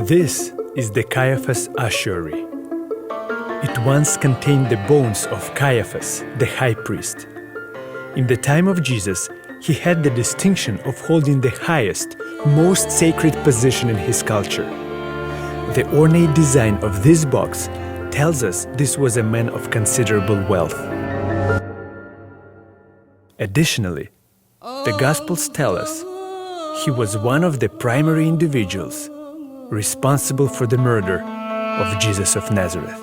This is the Caiaphas ossuary. It once contained the bones of Caiaphas, the high priest. In the time of Jesus, he had the distinction of holding the highest, most sacred position in his culture. The ornate design of this box tells us this was a man of considerable wealth. Additionally, the Gospels tell us he was one of the primary individuals responsible for the murder of Jesus of Nazareth.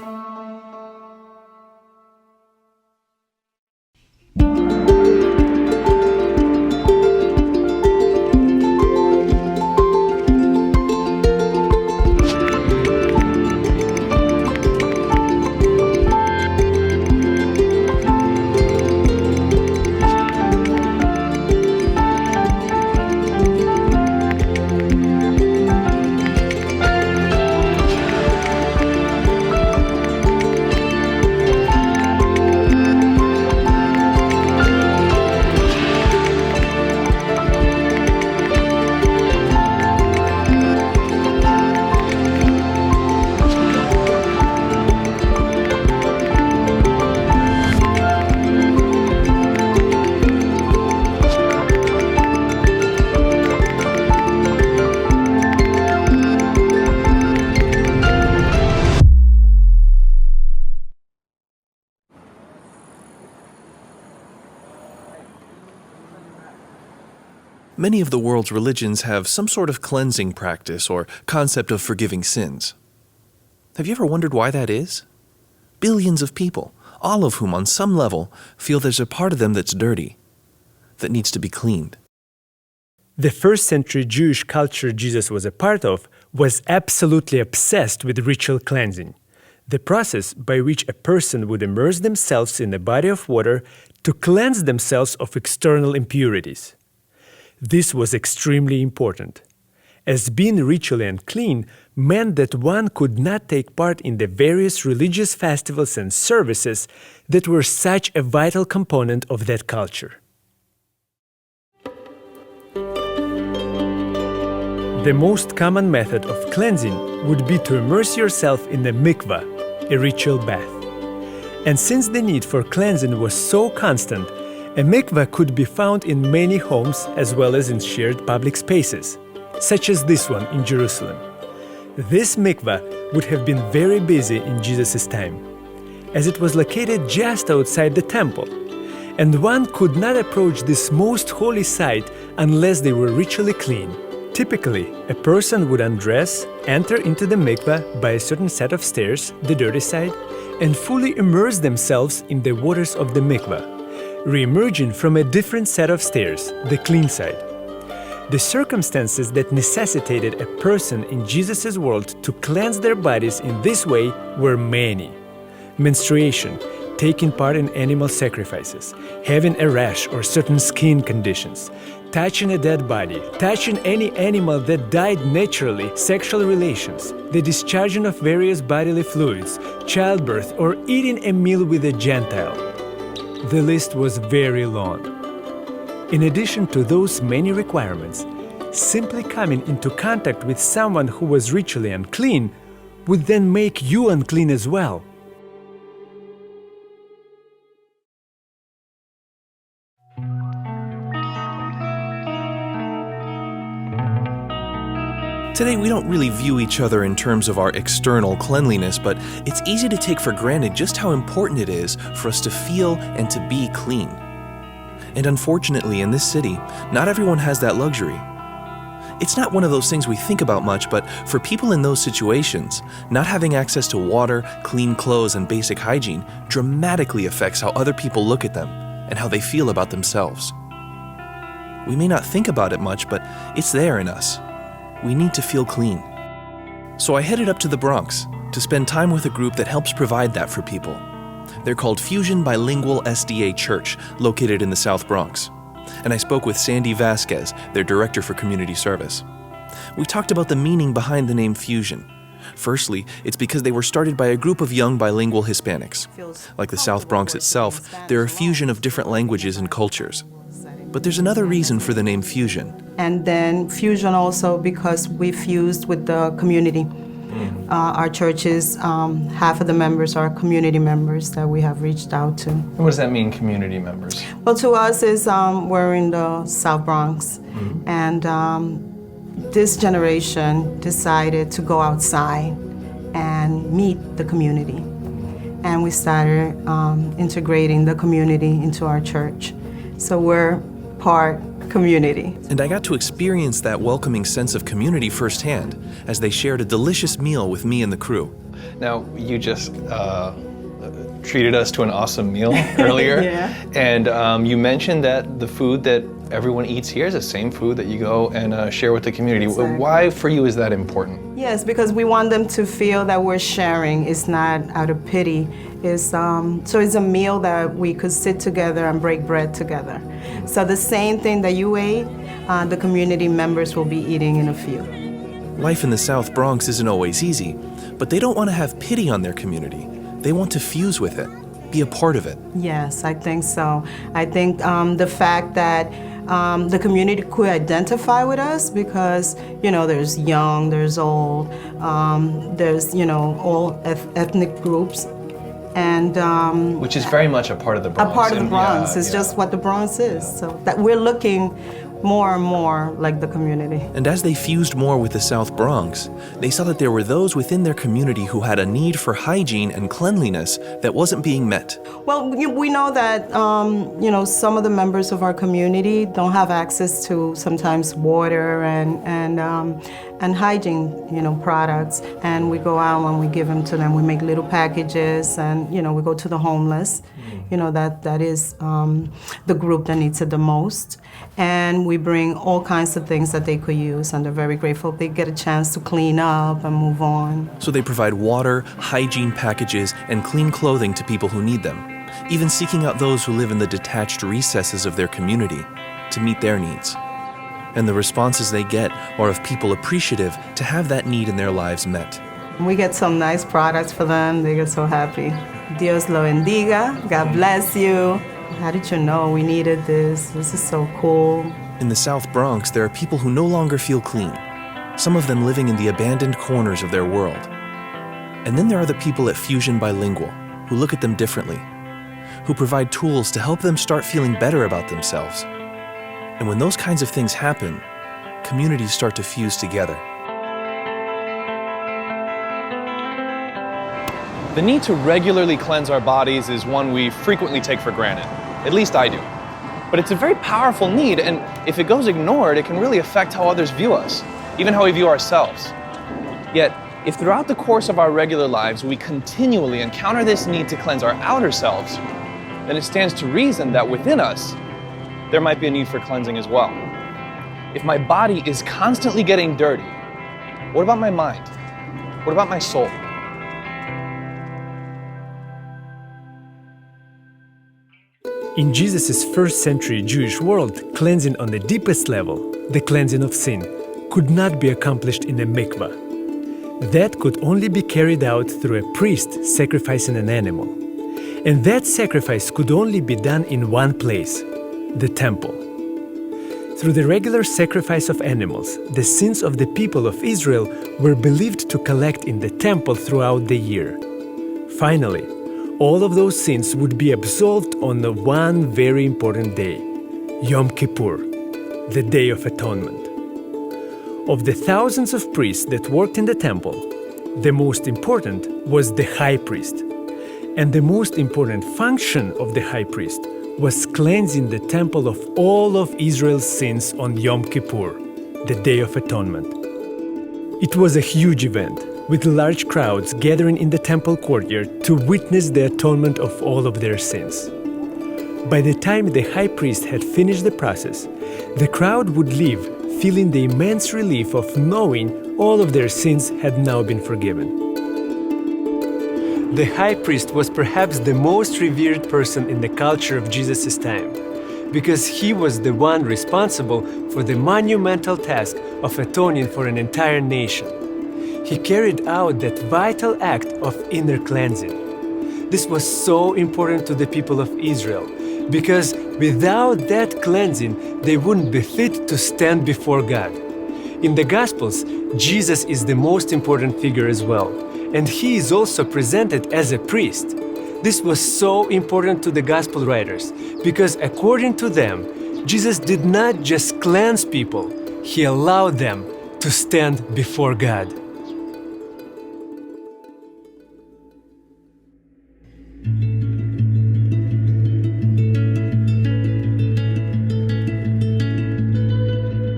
Many of the world's religions have some sort of cleansing practice or concept of forgiving sins. Have you ever wondered why that is? Billions of people, all of whom on some level feel there's a part of them that's dirty, that needs to be cleaned. The first century Jewish culture Jesus was a part of was absolutely obsessed with ritual cleansing, the process by which a person would immerse themselves in a body of water to cleanse themselves of external impurities. This was extremely important, as being ritually unclean meant that one could not take part in the various religious festivals and services that were such a vital component of that culture. The most common method of cleansing would be to immerse yourself in a mikvah, a ritual bath. And since the need for cleansing was so constant, a mikvah could be found in many homes as well as in shared public spaces, such as this one in Jerusalem. This mikvah would have been very busy in Jesus' time, as it was located just outside the temple, and one could not approach this most holy site unless they were ritually clean. Typically, a person would undress, enter into the mikvah by a certain set of stairs, the dirty side, and fully immerse themselves in the waters of the mikvah, re-emerging from a different set of stairs, the clean side. The circumstances that necessitated a person in Jesus' world to cleanse their bodies in this way were many. Menstruation, taking part in animal sacrifices, having a rash or certain skin conditions, touching a dead body, touching any animal that died naturally, sexual relations, the discharging of various bodily fluids, childbirth, or eating a meal with a Gentile. The list was very long. In addition to those many requirements, simply coming into contact with someone who was ritually unclean would then make you unclean as well. Today, we don't really view each other in terms of our external cleanliness, but it's easy to take for granted just how important it is for us to feel and to be clean. And unfortunately, in this city, not everyone has that luxury. It's not one of those things we think about much, but for people in those situations, not having access to water, clean clothes, and basic hygiene dramatically affects how other people look at them and how they feel about themselves. We may not think about it much, but it's there in us. We need to feel clean. So I headed up to the Bronx to spend time with a group that helps provide that for people. They're called Fusion Bilingual SDA Church, located in the South Bronx. And I spoke with Sandy Vasquez, their director for community service. We talked about the meaning behind the name Fusion. Firstly, it's because they were started by a group of young bilingual Hispanics. Like the South Bronx itself, they're a fusion of different languages and cultures. But there's another reason for the name Fusion. And then fusion also because we fused with the community. Our churches, half of the members are community members that we have reached out to. And what does that mean, community members? Well, to us is we're in the South Bronx, and this generation decided to go outside and meet the community. And we started integrating the community into our church. So we're part community. And I got to experience that welcoming sense of community firsthand as they shared a delicious meal with me and the crew. Now, you just treated us to an awesome meal earlier. Yeah. And you mentioned that the food that everyone eats here is the same food that you go and share with the community. Exactly. Why, for you, is that important? Yes, because we want them to feel that we're sharing. It's not out of pity. So it's a meal that we could sit together and break bread together. So the same thing that you ate, the community members will be eating in a few. Life in the South Bronx isn't always easy, but they don't want to have pity on their community. They want to fuse with it, be a part of it. Yes, I think so. I think the fact that the community could identify with us because, there's young, there's old, there's, all ethnic groups. And Which is very much a part of the Bronx. A part of the Bronx. Yeah, it's just what the Bronx is. So that we're looking more and more like the community. And as they fused more with the South Bronx, they saw that there were those within their community who had a need for hygiene and cleanliness that wasn't being met. Well, we know that, some of the members of our community don't have access to sometimes water and hygiene, products. And we go out and we give them to them. We make little packages and, we go to the homeless. That is the group that needs it the most. And we bring all kinds of things that they could use, and they're very grateful they get a chance to clean up and move on. So they provide water, hygiene packages, and clean clothing to people who need them, even seeking out those who live in the detached recesses of their community to meet their needs. And the responses they get are of people appreciative to have that need in their lives met. We get some nice products for them. They get so happy. Dios lo bendiga. God bless you. How did you know we needed this? This is so cool. In the South Bronx, there are people who no longer feel clean, some of them living in the abandoned corners of their world. And then there are the people at Fusion Bilingual who look at them differently, who provide tools to help them start feeling better about themselves. And when those kinds of things happen, communities start to fuse together. The need to regularly cleanse our bodies is one we frequently take for granted. At least I do. But it's a very powerful need, and if it goes ignored, it can really affect how others view us, even how we view ourselves. Yet, if throughout the course of our regular lives we continually encounter this need to cleanse our outer selves, then it stands to reason that within us, there might be a need for cleansing as well. If my body is constantly getting dirty, what about my mind? What about my soul? In Jesus' first century Jewish world, cleansing on the deepest level, the cleansing of sin, could not be accomplished in a mikvah. That could only be carried out through a priest sacrificing an animal. And that sacrifice could only be done in one place, the temple. Through the regular sacrifice of animals, the sins of the people of Israel were believed to collect in the temple throughout the year. Finally, all of those sins would be absolved on the one very important day, Yom Kippur, the Day of Atonement. Of the thousands of priests that worked in the temple, the most important was the high priest. And the most important function of the high priest was cleansing the temple of all of Israel's sins on Yom Kippur, the Day of Atonement. It was a huge event, with large crowds gathering in the temple courtyard to witness the atonement of all of their sins. By the time the high priest had finished the process, the crowd would leave feeling the immense relief of knowing all of their sins had now been forgiven. The high priest was perhaps the most revered person in the culture of Jesus' time, because he was the one responsible for the monumental task of atoning for an entire nation. He carried out that vital act of inner cleansing. This was so important to the people of Israel because without that cleansing, they wouldn't be fit to stand before God. In the Gospels, Jesus is the most important figure as well, and he is also presented as a priest. This was so important to the Gospel writers, because according to them, Jesus did not just cleanse people, he allowed them to stand before God.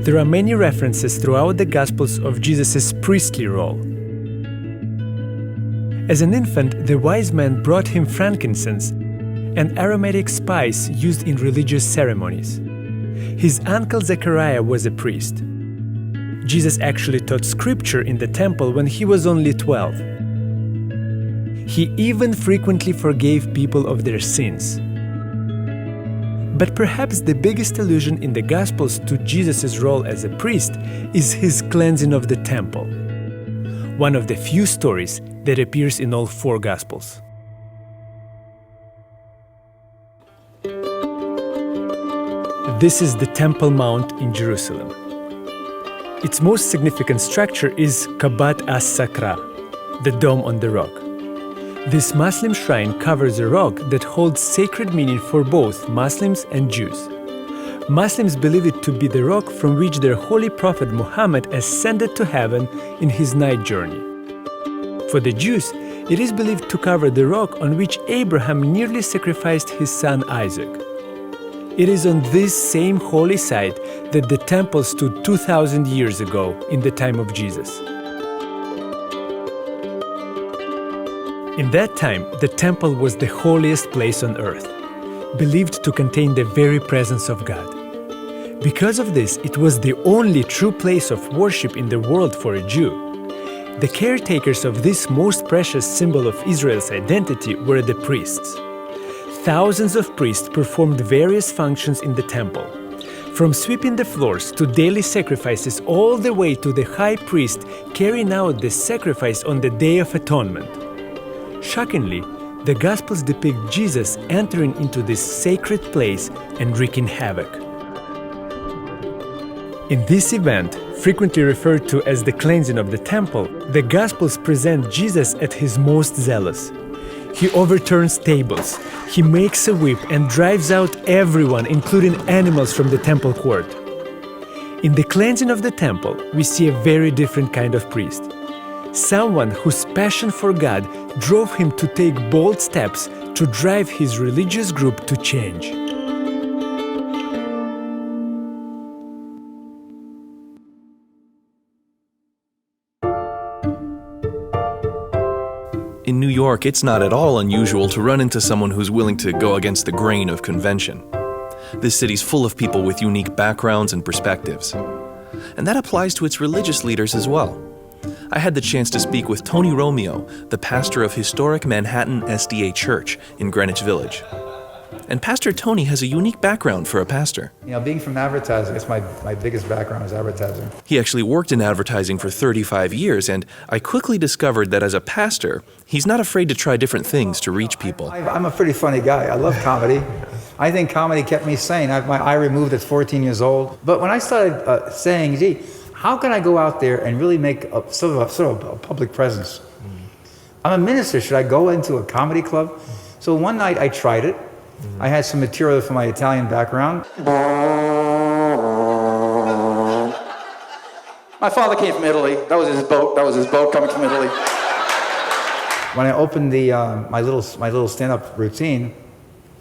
There are many references throughout the Gospels of Jesus' priestly role. As an infant, the wise men brought him frankincense, an aromatic spice used in religious ceremonies. His uncle Zechariah was a priest. Jesus actually taught scripture in the temple when he was only 12. He even frequently forgave people of their sins. But perhaps the biggest allusion in the Gospels to Jesus' role as a priest is his cleansing of the temple, one of the few stories that appears in all 4 Gospels. This is the Temple Mount in Jerusalem. Its most significant structure is Kabat as-Sakra, the dome on the rock. This Muslim shrine covers a rock that holds sacred meaning for both Muslims and Jews. Muslims believe it to be the rock from which their holy prophet Muhammad ascended to heaven in his night journey. For the Jews, it is believed to cover the rock on which Abraham nearly sacrificed his son Isaac. It is on this same holy site that the temple stood 2,000 years ago in the time of Jesus. In that time, the temple was the holiest place on earth, believed to contain the very presence of God. Because of this, it was the only true place of worship in the world for a Jew. The caretakers of this most precious symbol of Israel's identity were the priests. Thousands of priests performed various functions in the temple, from sweeping the floors to daily sacrifices all the way to the high priest carrying out the sacrifice on the Day of Atonement. Shockingly, the Gospels depict Jesus entering into this sacred place and wreaking havoc. In this event, frequently referred to as the cleansing of the temple, the Gospels present Jesus at his most zealous. He overturns tables, he makes a whip and drives out everyone, including animals, from the temple court. In the cleansing of the temple, we see a very different kind of priest. Someone whose passion for God drove him to take bold steps to drive his religious group to change. In New York, it's not at all unusual to run into someone who's willing to go against the grain of convention. This city's full of people with unique backgrounds and perspectives. And that applies to its religious leaders as well. I had the chance to speak with Tony Romeo, the pastor of historic Manhattan SDA Church in Greenwich Village. And Pastor Tony has a unique background for a pastor. You know, being from advertising, it's my biggest background is advertising. He actually worked in advertising for 35 years, and I quickly discovered that as a pastor, he's not afraid to try different things to reach people. I'm a pretty funny guy. I love comedy. I think comedy kept me sane. I had my eye removed at 14 years old. But when I started saying, gee, how can I go out there and really make sort of a public presence? I'm a minister. Should I go into a comedy club? So one night I tried it. I had some material from my Italian background. My father came from Italy. That was his boat. That was his boat coming from Italy. When I opened my little stand-up routine,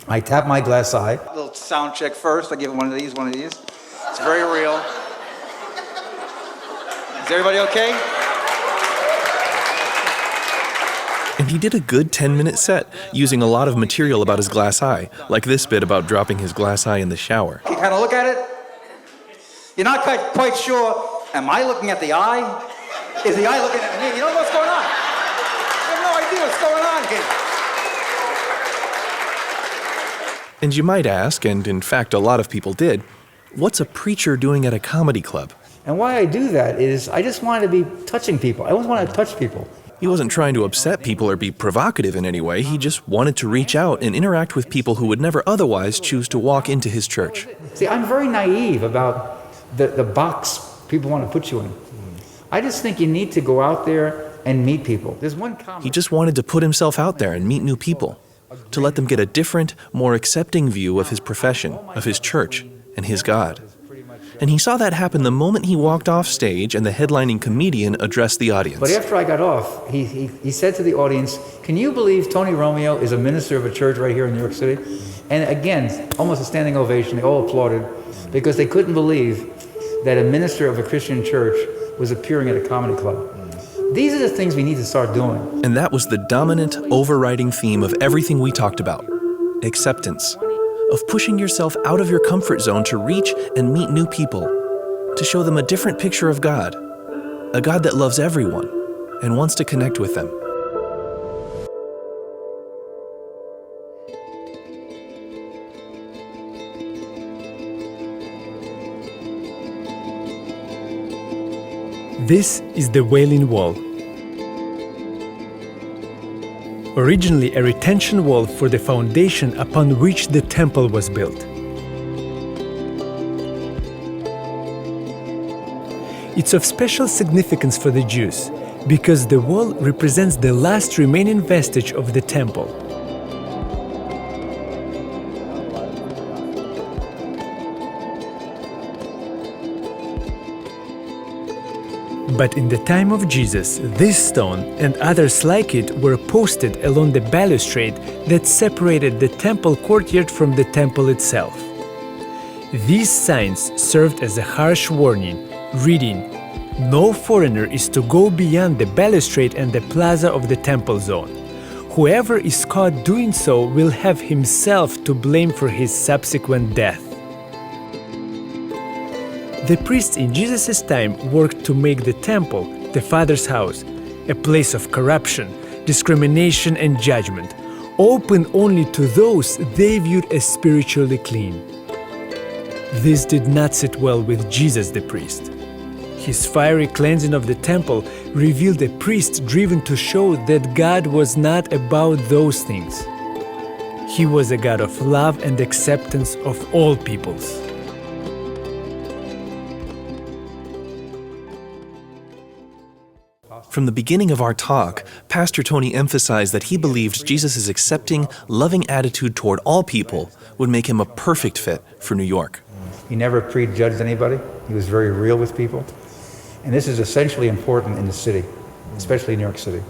I tapped my glass eye. A little sound check first. I give him one of these. It's very real. Is everybody okay? And he did a good 10-minute set, using a lot of material about his glass eye, like this bit about dropping his glass eye in the shower. You kind of look at it. You're not quite sure, am I looking at the eye? Is the eye looking at me? You don't know what's going on. You have no idea what's going on here. And you might ask, and in fact a lot of people did, what's a preacher doing at a comedy club? And why I do that is I just wanted to be touching people. I always wanted to touch people. He wasn't trying to upset people or be provocative in any way. He just wanted to reach out and interact with people who would never otherwise choose to walk into his church. See, I'm very naive about the box people want to put you in. I just think you need to go out there and meet people. There's one comment. He just wanted to put himself out there and meet new people, to let them get a different, more accepting view of his profession, of his church, and his God. And he saw that happen the moment he walked off stage and the headlining comedian addressed the audience. But after I got off, he said to the audience, "Can you believe Tony Romeo is a minister of a church right here in New York City?" And again, almost a standing ovation. They all applauded because they couldn't believe that a minister of a Christian church was appearing at a comedy club. These are the things we need to start doing. And that was the dominant, overriding theme of everything we talked about: acceptance, of pushing yourself out of your comfort zone to reach and meet new people, to show them a different picture of God, a God that loves everyone and wants to connect with them. This is the Wailing Wall. Originally a retention wall for the foundation upon which the temple was built. It's of special significance for the Jews because the wall represents the last remaining vestige of the temple. But in the time of Jesus, this stone and others like it were posted along the balustrade that separated the temple courtyard from the temple itself. These signs served as a harsh warning, reading, "No foreigner is to go beyond the balustrade and the plaza of the temple zone. Whoever is caught doing so will have himself to blame for his subsequent death." The priests in Jesus' time worked to make the temple, the Father's house, a place of corruption, discrimination and judgment, open only to those they viewed as spiritually clean. This did not sit well with Jesus the priest. His fiery cleansing of the temple revealed a priest driven to show that God was not about those things. He was a God of love and acceptance of all peoples. From the beginning of our talk, Pastor Tony emphasized that he believed Jesus' accepting, loving attitude toward all people would make him a perfect fit for New York. He never prejudged anybody. He was very real with people. And this is essentially important in the city, especially New York City.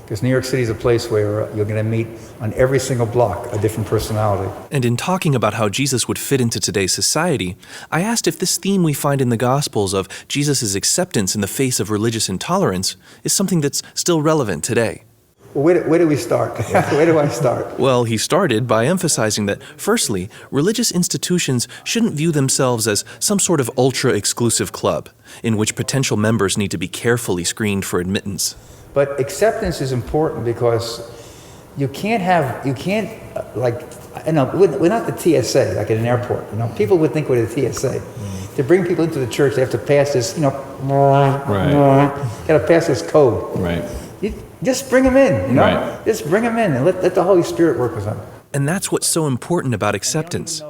Because New York City is a place where you're going to meet on every single block a different personality. And in talking about how Jesus would fit into today's society, I asked if this theme we find in the Gospels of Jesus' acceptance in the face of religious intolerance is something that's still relevant today. Well, where do we start? Where do I start? Well, he started by emphasizing that, firstly, religious institutions shouldn't view themselves as some sort of ultra-exclusive club in which potential members need to be carefully screened for admittance. But acceptance is important because you can't, we're not the TSA, like at an airport. People would think we're the TSA. To bring people into the church, they have to pass this, got to pass this code. Right. You just bring them in, Right. Just bring them in and let the Holy Spirit work with them. And that's what's so important about acceptance.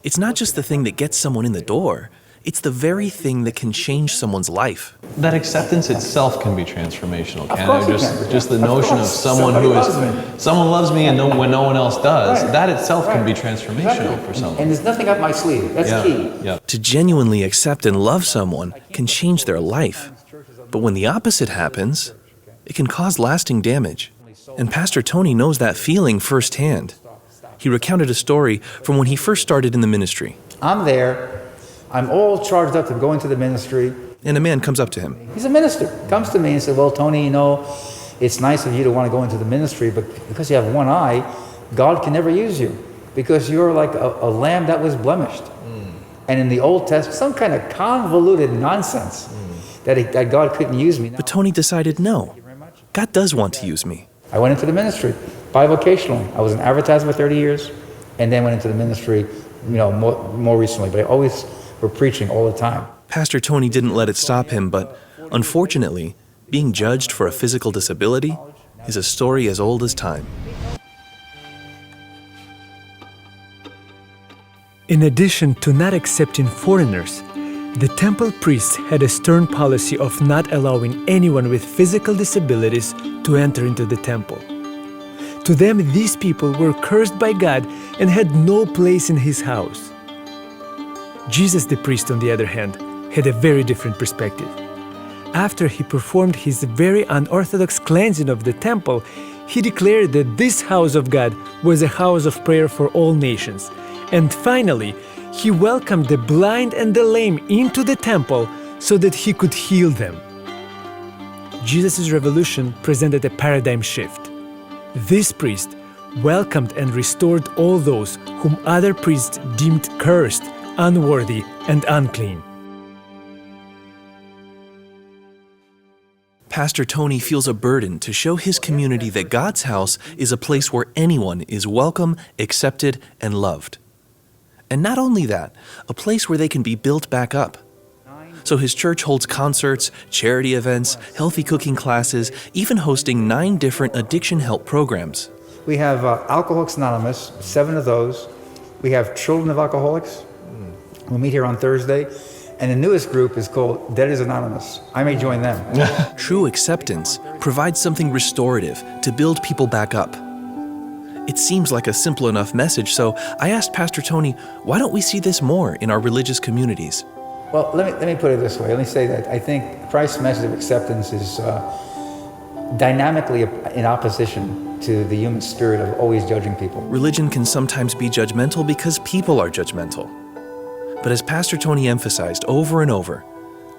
It's not just the thing that gets someone in the door. It's the very thing that can change someone's life. That acceptance itself can be transformational, Of can course it? it can. Just the Of notion of course. someone Somebody who loves is, someone loves me and when no one else does, Right. that itself can be Right. transformational Exactly. for someone. And there's nothing up my sleeve. That's key. Yeah. To genuinely accept and love someone can change their life. But when the opposite happens, it can cause lasting damage. And Pastor Tony knows that feeling firsthand. He recounted a story from when he first started in the ministry. I'm there. I'm all charged up to go into the ministry. And a man comes up to him. He's a minister. Comes to me and said, "Well, Tony, it's nice of you to want to go into the ministry, but because you have one eye, God can never use you because you're like a lamb that was blemished." And in the Old Testament, some kind of convoluted nonsense that God couldn't use me. But Tony decided, no, God does want to use me. I went into the ministry bivocationally. I was an advertiser for 30 years, and then went into the ministry, more recently. But I always were preaching all the time. Pastor Tony didn't let it stop him, but unfortunately, Being judged for a physical disability is a story as old as time. In addition to not accepting foreigners, the temple priests had a stern policy of not allowing anyone with physical disabilities to enter into the temple. To them, these people were cursed by God and had no place in His house. Jesus the priest, on the other hand, had a very different perspective. After He performed His very unorthodox cleansing of the temple, He declared that this house of God was a house of prayer for all nations. And finally, He welcomed the blind and the lame into the temple so that He could heal them. Jesus' revolution presented a paradigm shift. This priest welcomed and restored all those whom other priests deemed cursed, unworthy, and unclean. Pastor Tony feels a burden to show his community that God's house is a place where anyone is welcome, accepted, and loved. And not only that, a place where they can be built back up. So his church holds concerts, charity events, healthy cooking classes, even hosting 9 different addiction help programs. We have Alcoholics Anonymous, 7 of those. We have Children of Alcoholics. We'll meet here on Thursday. And the newest group is called Debtors Anonymous. I may join them. True acceptance provides something restorative to build people back up. It seems like a simple enough message, so I asked Pastor Tony, why don't we see this more in our religious communities? Well, let me put it this way. Let me say that I think Christ's message of acceptance is dynamically in opposition to the human spirit of always judging people. Religion can sometimes be judgmental because people are judgmental. But as Pastor Tony emphasized over and over,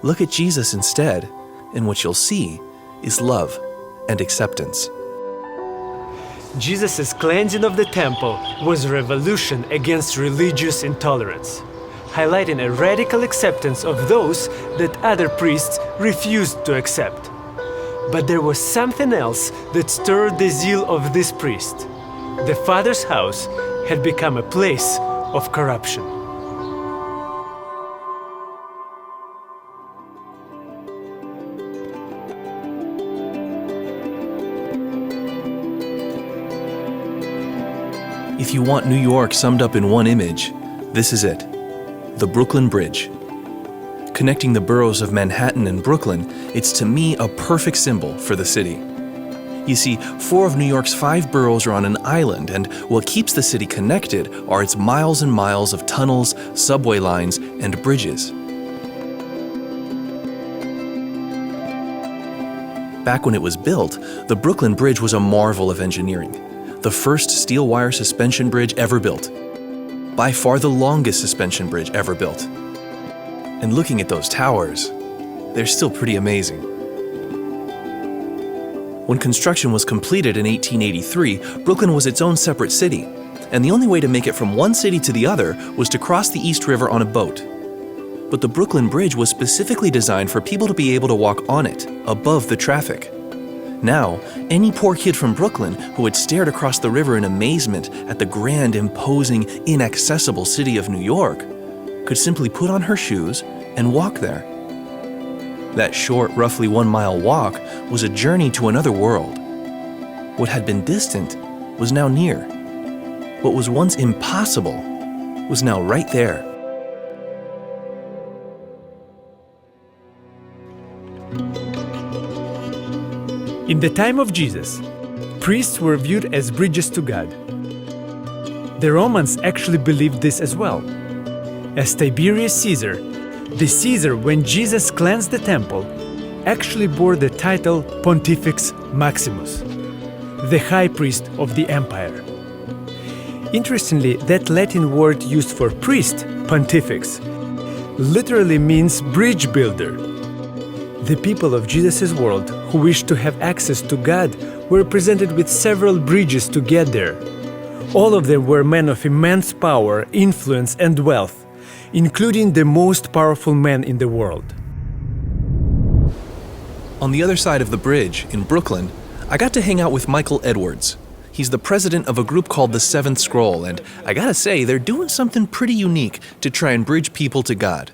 look at Jesus instead, and what you'll see is love and acceptance. Jesus' cleansing of the temple was a revolution against religious intolerance, highlighting a radical acceptance of those that other priests refused to accept. But there was something else that stirred the zeal of this priest. The Father's house had become a place of corruption. If you want New York summed up in one image, this is it: the Brooklyn Bridge. Connecting the boroughs of Manhattan and Brooklyn, it's to me a perfect symbol for the city. You see, 4 of New York's 5 boroughs are on an island, and what keeps the city connected are its miles and miles of tunnels, subway lines, and bridges. Back when it was built, the Brooklyn Bridge was a marvel of engineering. The first steel wire suspension bridge ever built. By far the longest suspension bridge ever built. And looking at those towers, they're still pretty amazing. When construction was completed in 1883, Brooklyn was its own separate city, and the only way to make it from one city to the other was to cross the East River on a boat. But the Brooklyn Bridge was specifically designed for people to be able to walk on it, above the traffic. Now, any poor kid from Brooklyn who had stared across the river in amazement at the grand, imposing, inaccessible city of New York could simply put on her shoes and walk there. That short, roughly 1-mile walk was a journey to another world. What had been distant was now near. What was once impossible was now right there. In the time of Jesus, priests were viewed as bridges to God. The Romans actually believed this as well. As Tiberius Caesar, the Caesar, when Jesus cleansed the temple, actually bore the title Pontifex Maximus, the high priest of the empire. Interestingly, that Latin word used for priest, pontifex, literally means bridge builder. The people of Jesus' world who wished to have access to God were presented with several bridges to get there. All of them were men of immense power, influence, and wealth, including the most powerful men in the world. On the other side of the bridge, in Brooklyn, I got to hang out with Michael Edwards. He's the president of a group called the Seventh Scroll, and I gotta say, they're doing something pretty unique to try and bridge people to God.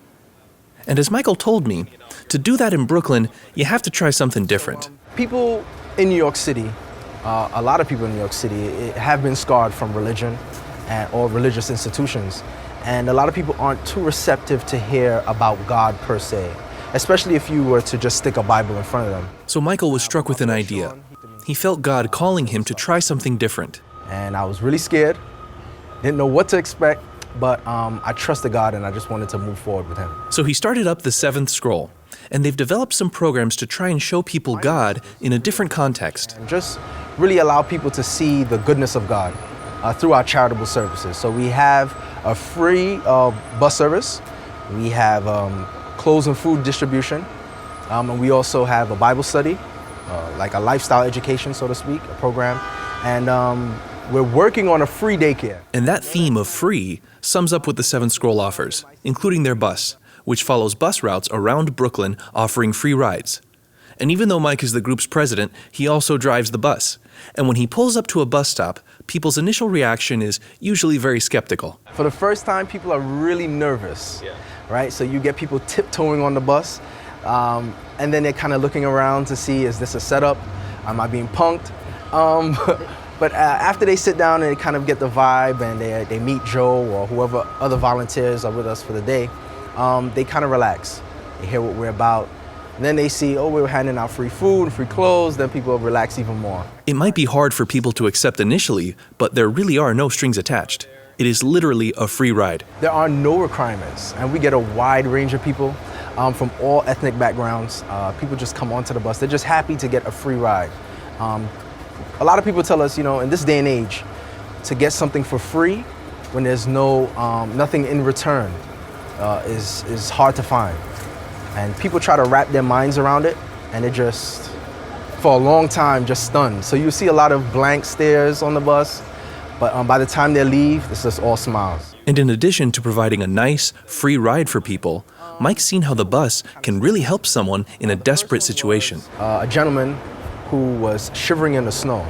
And as Michael told me, to do that in Brooklyn, you have to try something different. People in New York City, a lot of people in New York City have been scarred from religion or religious institutions. And a lot of people aren't too receptive to hear about God per se, especially if you were to just stick a Bible in front of them. So Michael was struck with an idea. He felt God calling him to try something different. And I was really scared, didn't know what to expect, but I trusted God and I just wanted to move forward with him. So he started up the Seventh Scroll, and they've developed some programs to try and show people God in a different context. And just really allow people to see the goodness of God through our charitable services. So we have a free bus service, we have clothes and food distribution, and we also have a Bible study, like a lifestyle education, so to speak, a program, and we're working on a free daycare. And that theme of free sums up what the Seventh Scroll offers, including their bus, which follows bus routes around Brooklyn offering free rides. And even though Mike is the group's president, he also drives the bus. And when he pulls up to a bus stop, people's initial reaction is usually very skeptical. For the first time, people are really nervous, right? So you get people tiptoeing on the bus, and then they're kind of looking around to see, is this a setup? Am I being punked? But after they sit down and they kind of get the vibe and they meet Joe or whoever other volunteers are with us for the day, they kind of relax. They hear what we're about. And then they see, oh, we're handing out free food, free clothes, then people relax even more. It might be hard for people to accept initially, but there really are no strings attached. It is literally a free ride. There are no requirements, and we get a wide range of people from all ethnic backgrounds. People just come onto the bus. They're just happy to get a free ride. A lot of people tell us, in this day and age, to get something for free when there's nothing in return is hard to find. And people try to wrap their minds around it, and they're just, for a long time, just stunned. So you see a lot of blank stares on the bus, but by the time they leave, it's just all smiles. And in addition to providing a nice, free ride for people, Mike's seen how the bus can really help someone in a desperate situation. A gentleman who was shivering in the snow.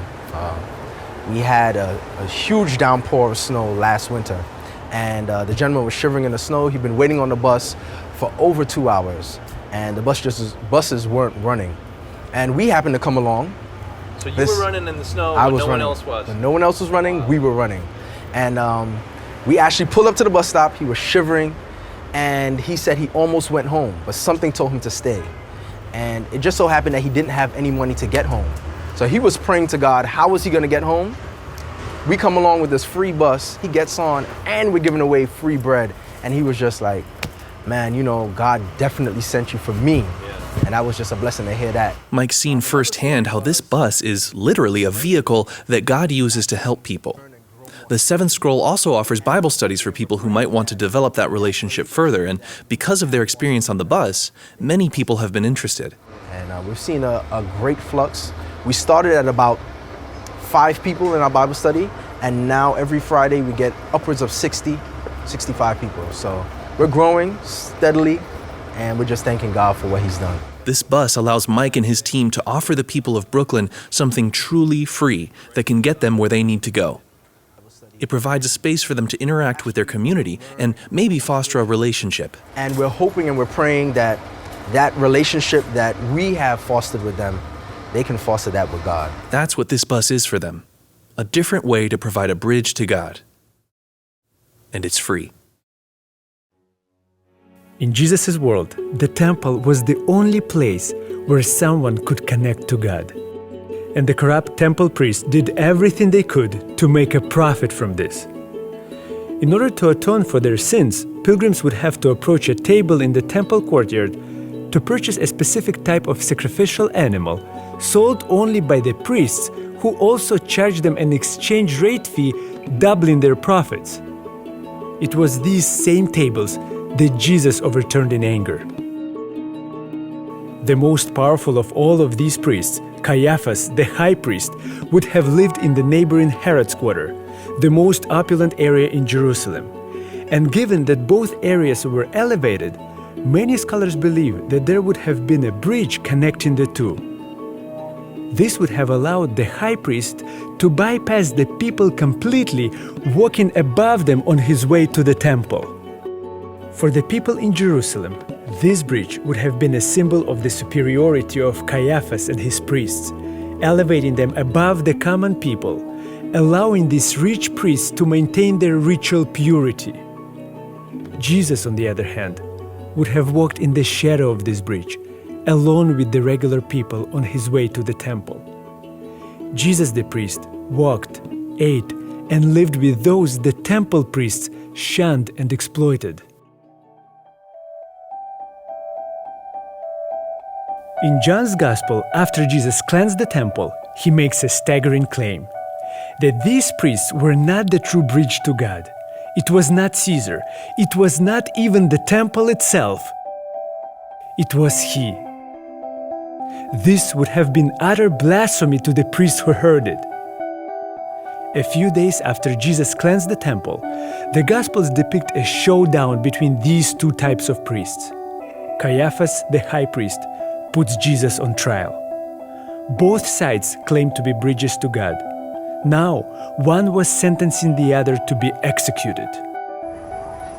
We had a huge downpour of snow last winter, and the gentleman was shivering in the snow. He'd been waiting on the bus for over 2 hours, and the buses weren't running. And we happened to come along. So you were running in the snow when no one else was? When no one else was running, we were running. And we actually pulled up to the bus stop. He was shivering, and he said he almost went home, but something told him to stay. And it just so happened that he didn't have any money to get home. So he was praying to God, how was he gonna get home? We come along with this free bus, he gets on, and we're giving away free bread. And he was just like, man, God definitely sent you for me. And that was just a blessing to hear that. Mike's seen firsthand how this bus is literally a vehicle that God uses to help people. The Seventh Scroll also offers Bible studies for people who might want to develop that relationship further, and because of their experience on the bus, many people have been interested. And we've seen a great flux. We started at about 5 people in our Bible study, and now every Friday we get upwards of 60, 65 people. So we're growing steadily, and we're just thanking God for what he's done. This bus allows Mike and his team to offer the people of Brooklyn something truly free that can get them where they need to go. It provides a space for them to interact with their community and maybe foster a relationship. And we're hoping and we're praying that that relationship that we have fostered with them, they can foster that with God. That's what this bus is for them. A different way to provide a bridge to God. And it's free. In Jesus' world, the temple was the only place where someone could connect to God. And the corrupt temple priests did everything they could to make a profit from this. In order to atone for their sins, pilgrims would have to approach a table in the temple courtyard to purchase a specific type of sacrificial animal sold only by the priests, who also charged them an exchange rate fee, doubling their profits. It was these same tables that Jesus overturned in anger. The most powerful of all of these priests, Caiaphas, the high priest, would have lived in the neighboring Herod's quarter, the most opulent area in Jerusalem. And given that both areas were elevated, many scholars believe that there would have been a bridge connecting the two. This would have allowed the high priest to bypass the people completely, walking above them on his way to the temple. For the people in Jerusalem, This bridge would have been a symbol of the superiority of Caiaphas and his priests, elevating them above the common people, allowing these rich priests to maintain their ritual purity. Jesus, on the other hand, would have walked in the shadow of this bridge, alone with the regular people on his way to the temple. Jesus the priest walked, ate, and lived with those the temple priests shunned and exploited. In John's Gospel, after Jesus cleansed the temple, he makes a staggering claim that these priests were not the true bridge to God. It was not Caesar. It was not even the temple itself. It was he. This would have been utter blasphemy to the priests who heard it. A few days after Jesus cleansed the temple, the Gospels depict a showdown between these two types of priests. Caiaphas, the high priest, puts Jesus on trial. Both sides claim to be bridges to God. Now, one was sentencing the other to be executed.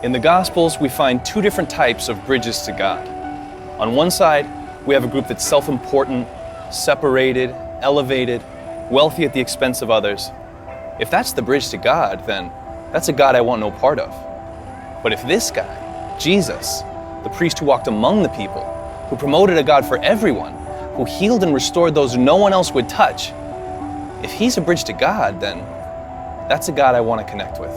In the Gospels, we find two different types of bridges to God. On one side, we have a group that's self-important, separated, elevated, wealthy at the expense of others. If that's the bridge to God, then that's a God I want no part of. But if this guy, Jesus, the priest who walked among the people, who promoted a God for everyone, who healed and restored those no one else would touch, if he's a bridge to God, then that's a God I want to connect with.